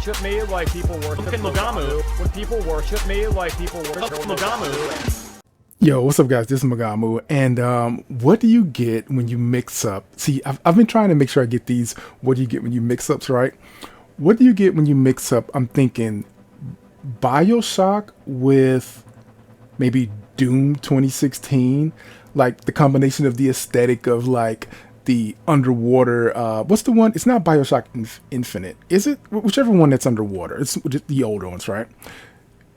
worship me like people worship Magamu. When people worship me like people worship Magamu. Yo, what's up guys, this is Magamu, and what do you get when you mix up? See, I've been trying to make sure I get these, what do you get when you mix ups, right? What do you get when you mix up, I'm thinking, BioShock with maybe Doom 2016, like the combination of the aesthetic of like the underwater, what's the one? It's not BioShock Infinite, is it? Whichever one that's underwater, it's the older ones, right?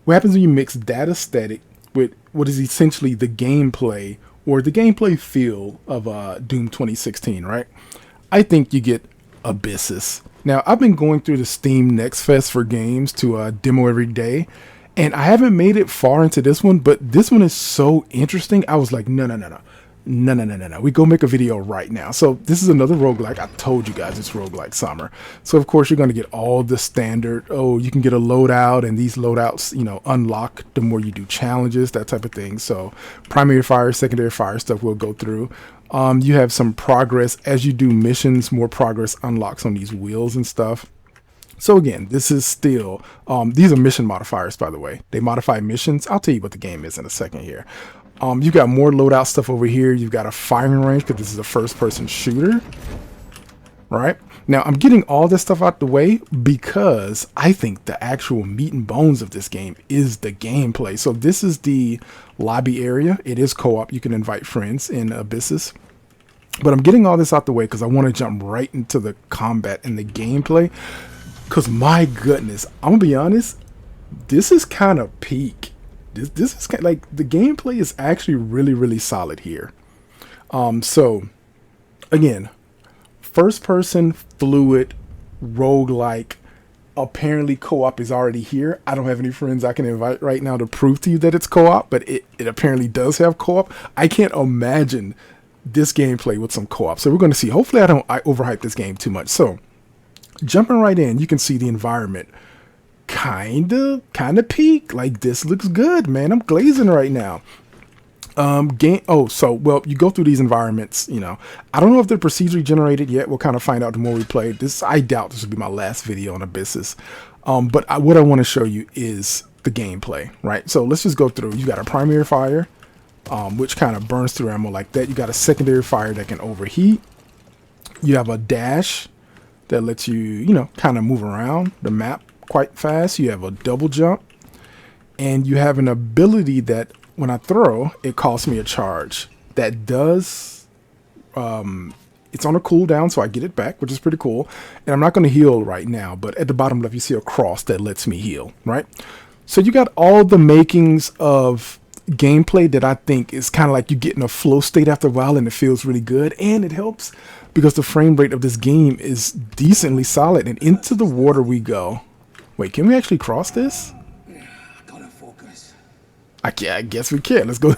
What happens when you mix that aesthetic with what is essentially the gameplay or the gameplay feel of Doom 2016, right? I think you get Abyssus. Now, I've been going through the Steam Next Fest for games to demo every day, and I haven't made it far into this one, but this one is so interesting. I was like, no. We go make a video right now. So this is another roguelike. I told you guys it's roguelike summer. So of course you're going to get all the standard, oh, you can get a loadout, and these loadouts, you know, unlock the more you do challenges, that type of thing. So primary fire, secondary fire stuff we'll go through. You have some progress as you do missions, more progress unlocks on these wheels and stuff. So again, this is still, these are mission modifiers, by the way. They modify missions. I'll tell you what the game is in a second here. You've got more loadout stuff over here. You've got a firing range because this is a first-person shooter, right? Now, I'm getting all this stuff out the way because I think the actual meat and bones of this game is the gameplay. So this is the lobby area. It is co-op. You can invite friends in Abyssus. But I'm getting all this out the way because I want to jump right into the combat and the gameplay. Because my goodness, I'm going to be honest, this is kind of peak. This is kind of like, the gameplay is actually really solid here. So again, first person fluid roguelike, apparently co-op is already here. I don't have any friends I can invite right now to prove to you that it's co-op, but it apparently does have co-op. I can't imagine this gameplay with some co-op. So we're going to see. Hopefully I overhype this game too much. So jumping right in, you can see the environment. Kind of peak. Like, this looks good, man. I'm glazing right now. Well, you go through these environments, you know. I don't know if they're procedurally generated yet. We'll kind of find out the more we play this. I doubt this will be my last video on Abyssus. But what I want to show you is the gameplay, right? So let's just go through. You got a primary fire, which kind of burns through ammo like that. You got a secondary fire that can overheat. You have a dash that lets you, you know, kind of move around the map quite fast. You have a double jump, and you have an ability that when I throw, it costs me a charge. That does, it's on a cooldown, so I get it back, which is pretty cool. And I'm not going to heal right now, but at the bottom left, you see a cross that lets me heal, right? So you got all the makings of gameplay that I think is kind of like you get in a flow state after a while, and it feels really good, and it helps because the frame rate of this game is decently solid. And into the water we go. Wait, can we actually cross this? Gotta focus. I guess we can. Let's go.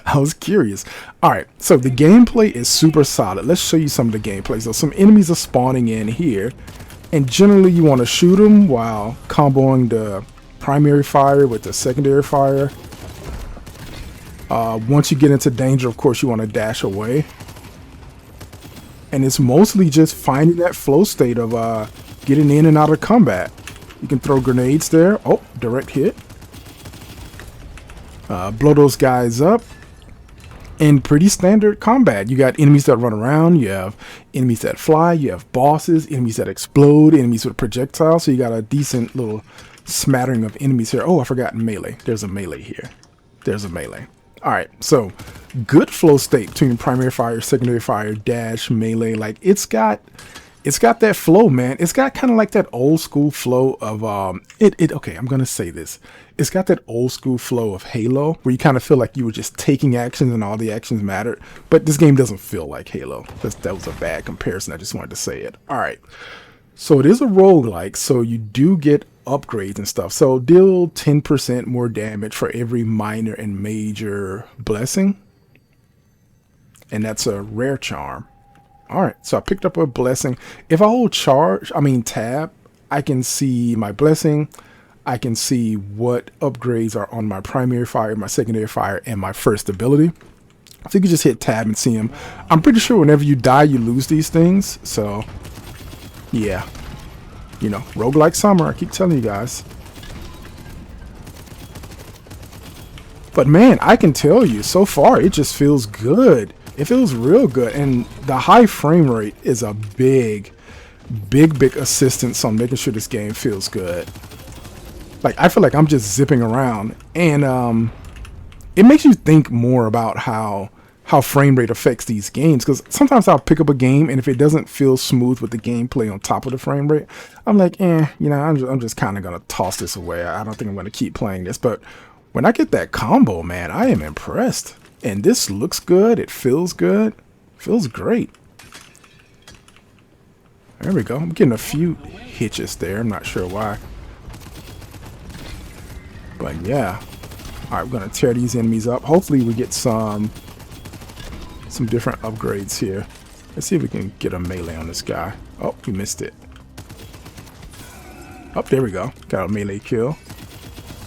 I was curious. All right, so the gameplay is super solid. Let's show you some of the gameplay. So some enemies are spawning in here, and generally you want to shoot them while comboing the primary fire with the secondary fire. Once you get into danger, of course, you want to dash away. And it's mostly just finding that flow state of getting in and out of combat. You can throw grenades there. Oh, direct hit. Blow those guys up. And pretty standard combat. You got enemies that run around. You have enemies that fly. You have bosses. Enemies that explode. Enemies with projectiles. So you got a decent little smattering of enemies here. Oh, I forgot melee. There's a melee here. There's a melee. All right. So good flow state between primary fire, secondary fire, dash, melee. Like, it's got that flow, man. It's got kind of like that old school flow of okay, I'm gonna say this. It's got that old school flow of Halo, where you kind of feel like you were just taking actions and all the actions mattered. But this game doesn't feel like Halo. That was a bad comparison. I just wanted to say it. All right. So it is a roguelike, so you do get upgrades and stuff. So deal 10% more damage for every minor and major blessing. And that's a rare charm. All right, so I picked up a blessing. If I hold tab, I can see my blessing. I can see what upgrades are on my primary fire, my secondary fire, and my first ability. So you can just hit tab and see them. I'm pretty sure whenever you die, you lose these things. So, yeah. You know, roguelike summer, I keep telling you guys. But man, I can tell you, so far, it just feels good. It feels real good. And the high frame rate is a big assistance on making sure this game feels good. Like, I feel like I'm just zipping around. And it makes you think more about how frame rate affects these games, because sometimes I'll pick up a game and if it doesn't feel smooth with the gameplay on top of the frame rate, I'm like, you know, I'm just kind of gonna toss this away. I don't think I'm gonna keep playing this. But when I get that combo, man, I am impressed. And this looks good. It feels good. Feels great. There we go. I'm getting a few hitches there. I'm not sure why. But yeah. All right, we're gonna tear these enemies up. Hopefully we get some different upgrades here. Let's see if we can get a melee on this guy. Oh, we missed it. Oh, there we go. Got a melee kill.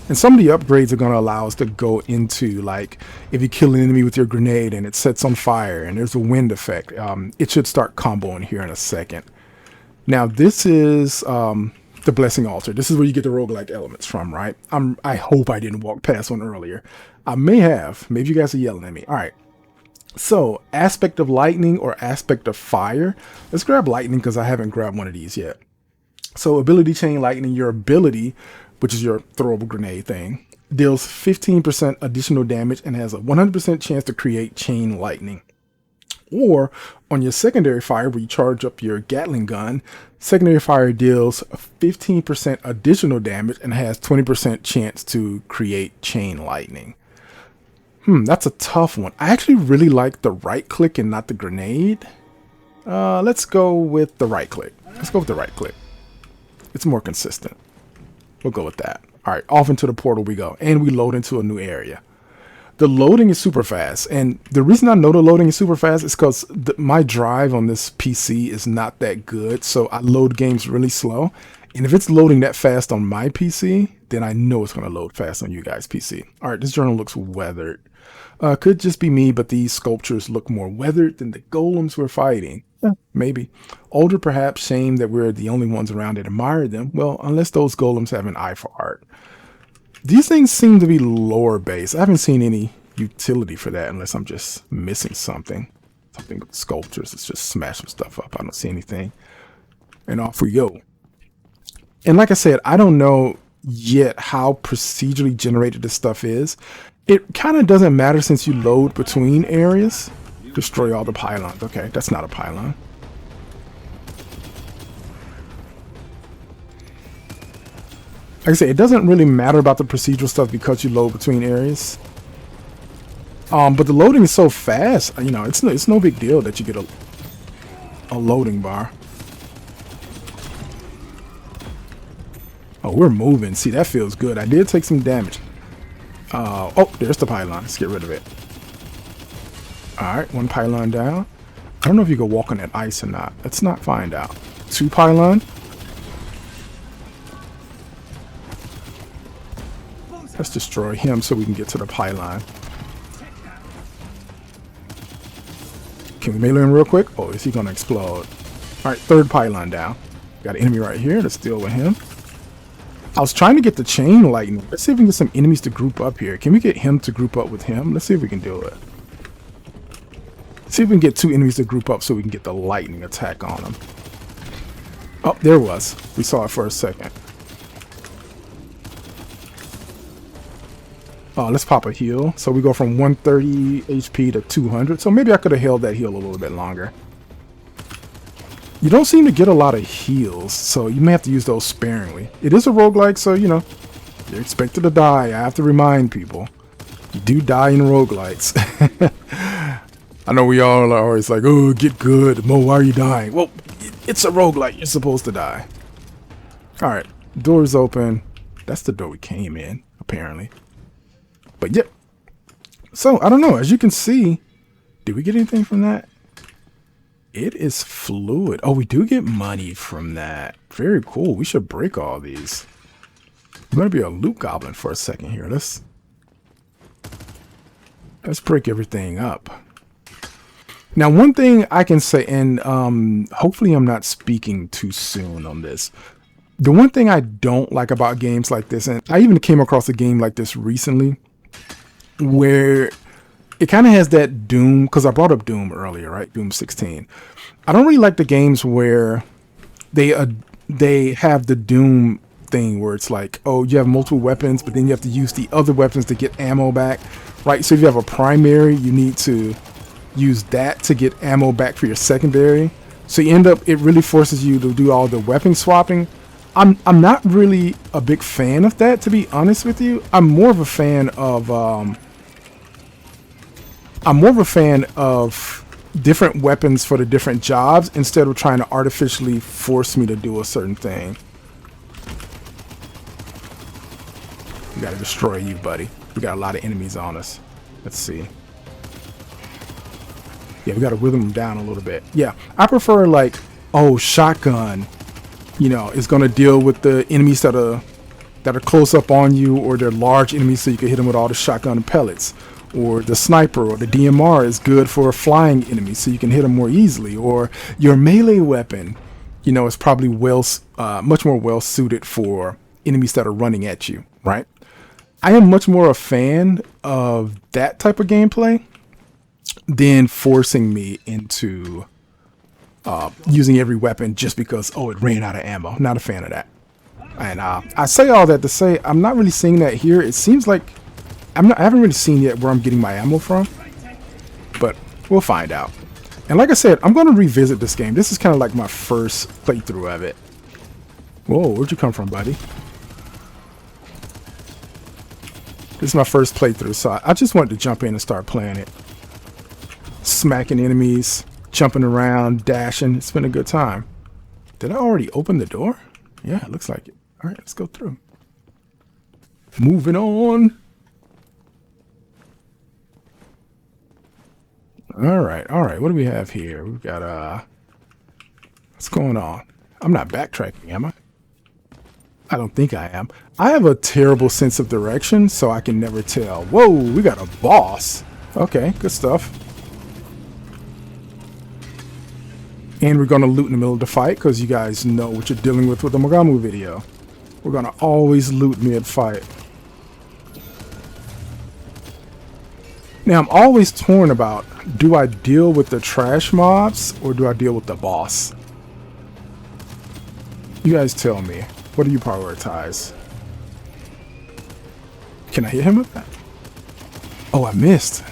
And some of the upgrades are going to allow us to go into, like, if you kill an enemy with your grenade and it sets on fire and there's a wind effect, it should start comboing here in a second. Now, this is the Blessing Altar. This is where you get the roguelike elements from, right? I hope I didn't walk past one earlier. I may have. Maybe you guys are yelling at me. All right. So, aspect of lightning or aspect of fire. Let's grab lightning because I haven't grabbed one of these yet. So, ability chain lightning, your ability, which is your throwable grenade thing, deals 15% additional damage and has a 100% chance to create chain lightning. Or on your secondary fire, where you charge up your Gatling gun, secondary fire deals 15% additional damage and has 20% chance to create chain lightning. That's a tough one. I actually really like the right click and not the grenade. Let's go with the right click. Let's go with the right click. It's more consistent. We'll go with that. All right, off into the portal we go. And we load into a new area. The loading is super fast. And the reason I know the loading is super fast is because my drive on this PC is not that good. So I load games really slow. And if it's loading that fast on my PC, then I know it's going to load fast on you guys' PC. All right, this journal looks weathered. Could just be me, but these sculptures look more weathered than the golems we're fighting. Maybe. Older, perhaps. Shame that we're the only ones around that admire them. Well, unless those golems have an eye for art. These things seem to be lore based. I haven't seen any utility for that unless I'm just missing something. Something with sculptures. Let's just smash some stuff up. I don't see anything. And off we go. And like I said, I don't know yet how procedurally generated this stuff is. It kind of doesn't matter since you load between areas. Destroy all the pylons. Okay, that's not a pylon. Like I say, it doesn't really matter about the procedural stuff because you load between areas. But the loading is so fast, you know, it's no big deal that you get a loading bar. Oh, we're moving. See, that feels good. I did take some damage. Oh, there's the pylon. Let's get rid of it. Alright, one pylon down. I don't know if you can walk on that ice or not. Let's not find out. Two pylon. Let's destroy him so we can get to the pylon. Can we melee him real quick? Oh, is he going to explode? Alright, third pylon down. Got an enemy right here. Let's deal with him. I was trying to get the chain lightning. Let's see if we can get some enemies to group up here. Can we get him to group up with him? Let's see if we can do it. See if we can get two enemies to group up so we can get the lightning attack on them. Oh, there it was. We saw it for a second. Oh, let's pop a heal. So we go from 130 HP to 200. So maybe I could have held that heal a little bit longer. You don't seem to get a lot of heals, so you may have to use those sparingly. It is a roguelike, so, you know, you're expected to die. I have to remind people. You do die in roguelikes. I know we all are always like, oh, get good. Mo, why are you dying? Well, it's a roguelike. You're supposed to die. All right. Door's open. That's the door we came in, apparently. But, yep. So, I don't know. As you can see, did we get anything from that? It is fluid. Oh, we do get money from that. Very cool. We should break all these. I'm going to be a loot goblin for a second here. Let's break everything up. Now, one thing I can say, and hopefully I'm not speaking too soon on this. The one thing I don't like about games like this, and I even came across a game like this recently, where it kind of has that Doom, because I brought up Doom earlier, right? Doom 16. I don't really like the games where they have the Doom thing where it's like, oh, you have multiple weapons, but then you have to use the other weapons to get ammo back, right? So if you have a primary, you need to use that to get ammo back for your secondary. So you end up, it really forces you to do all the weapon swapping. I'm not really a big fan of that, to be honest with you. I'm more of a fan of different weapons for the different jobs instead of trying to artificially force me to do a certain thing. We gotta destroy you, buddy. We got a lot of enemies on us. Let's see. Yeah, we gotta wiggle them down a little bit. Yeah, I prefer like, oh, shotgun, you know, is gonna deal with the enemies that are close up on you, or they're large enemies so you can hit them with all the shotgun pellets. Or the sniper or the DMR is good for flying enemies so you can hit them more easily. Or your melee weapon, you know, is probably much more well suited for enemies that are running at you, right? I am much more a fan of that type of gameplay than forcing me into using every weapon just because, oh, it ran out of ammo. Not a fan of that. And I say all that to say I'm not really seeing that here. It seems like I haven't really seen yet where I'm getting my ammo from, but we'll find out. And like I said, I'm going to revisit this game. This is kind of like my first playthrough of it. Whoa, where'd you come from, buddy? This is my first playthrough, so I just wanted to jump in and start playing it. Smacking enemies, jumping around, dashing. It's been a good time. Did I already open the door? Yeah, it looks like it. All right, let's go through. Moving on. All right. What do we have here? We've got, what's going on? I'm not backtracking, am I? I don't think I am. I have a terrible sense of direction, so I can never tell. Whoa, we got a boss. Okay, good stuff. And we're going to loot in the middle of the fight, because you guys know what you're dealing with the Mogamu video. We're going to always loot mid-fight. Now, I'm always torn about, do I deal with the trash mobs or do I deal with the boss? You guys tell me. What do you prioritize? Can I hit him with that? Oh, I missed.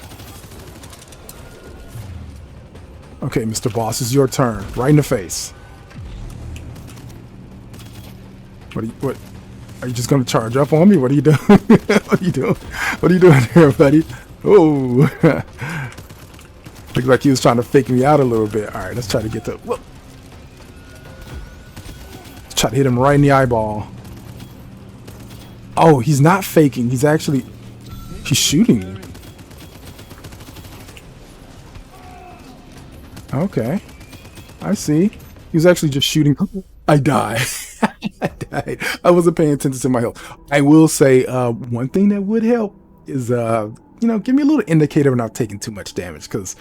Okay, Mr. Boss, it's your turn. Right in the face. What? Are you just going to charge up on me? What are you doing? What are you doing? What are you doing here, buddy? Oh, looks like he was trying to fake me out a little bit. All right, let's try to get to. Whoa. Let's try to hit him right in the eyeball. Oh, he's not faking. He's shooting me. Okay, I see. He was actually just shooting. I died. I died. I wasn't paying attention to my health. I will say one thing that would help is you know, give me a little indicator when I'm taking too much damage, because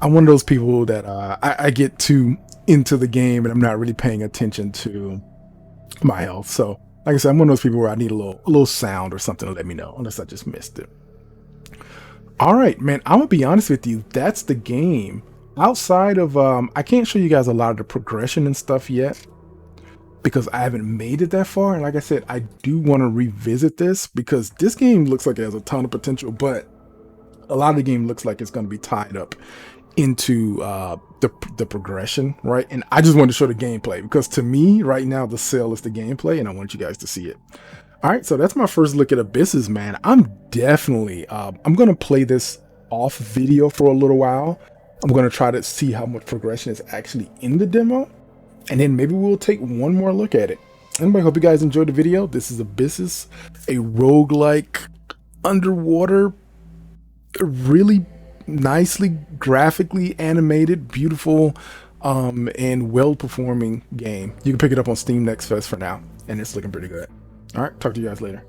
I'm one of those people that I get too into the game and I'm not really paying attention to my health. So, like I said, I'm one of those people where I need a little sound or something to let me know, unless I just missed it. All right, man, I'm gonna be honest with you. That's the game. Outside of I can't show you guys a lot of the progression and stuff yet, because I haven't made it that far. And like I said, I do want to revisit this because this game looks like it has a ton of potential, but a lot of the game looks like it's going to be tied up into the progression, right? And I just wanted to show the gameplay because to me right now, the sell is the gameplay and I want you guys to see it. All right, so that's my first look at Abyssus, man. I'm definitely, I'm going to play this off video for a little while. I'm going to try to see how much progression is actually in the demo. And then maybe we'll take one more look at it. Anyway, hope you guys enjoyed the video. This is Abyssus, a roguelike underwater, really nicely graphically animated, beautiful, and well-performing game. You can pick it up on Steam Next Fest for now, and it's looking pretty good. All right, talk to you guys later.